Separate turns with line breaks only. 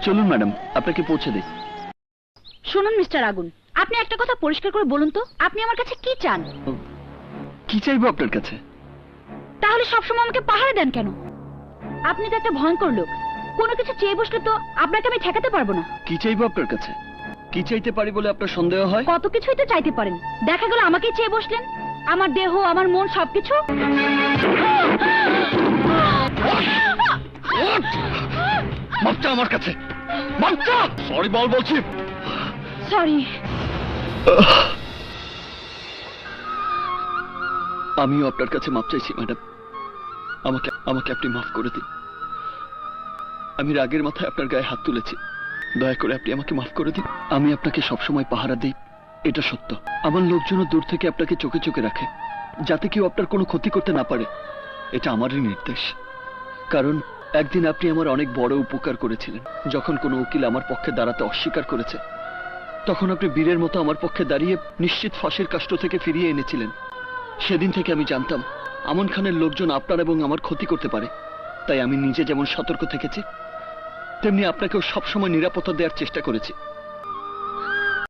চলুন ম্যাডাম, আপনাকে পৌঁছে দিই।
শুনুন মিস্টার আগুন, আপনি একটা কথা পরিষ্কার করে বলুন তো, আপনি আমার কাছে কি চান?
কি চাইবো আপনার কাছে?
তাহলে সবসময় আমাকে পাহারা দেন কেন? আপনি তো একটা ভয়ঙ্কর লোক, কোনো কিছু চেয়ে বসলে তো আপনাকে আমি ঠেকাতে পারবো না।
কি চাইবো আপনার কাছে? কি চাইতে পারি বলে আপনার সন্দেহ হয়?
কত কিছুই তো চাইতে পারেন, দেখা গেল আমাকেই চেয়ে বসলেন। আমার দেহ, আমার মন, সবকিছু।
মাপটা আমার কাছে, মাপটা। সরি বল বলছি।
সরি।
আমিও আপনার কাছে মাপ চাইছি ম্যাডাম। আমাকে আমাকে আপনি মাফ করে দিন। আমি রাগের মাথায় আপনার গায়ে হাত তুলেছি, দয়া করে আপনি আমাকে মাফ করে দিন। আমি আপনাকে সবসময় পাহারা দিই, এটা সত্য। আমার লোকজনও দূর থেকে আপনাকে চোখে চোখে রাখে, যাতে কেউ আপনার কোনো ক্ষতি করতে না পারে। এটা আমারই নির্দেশ। কারণ একদিন আপনি আমার অনেক বড় উপকার করেছিলেন। যখন কোনো উকিল আমার পক্ষে দাঁড়াতে অস্বীকার করেছে, তখন আপনি বীরের মতো আমার পক্ষে দাঁড়িয়ে নিশ্চিত ফাঁসির কাষ্ট থেকে ফিরিয়ে এনেছিলেন। সেদিন থেকে আমি জানতাম আমন খানের লোকজন আপনার এবং আমার ক্ষতি করতে পারে। তাই আমি নিজে যেমন সতর্ক থেকেছি, তেমনি আপনাকেও সবসময় নিরাপত্তা দেওয়ার চেষ্টা করেছি।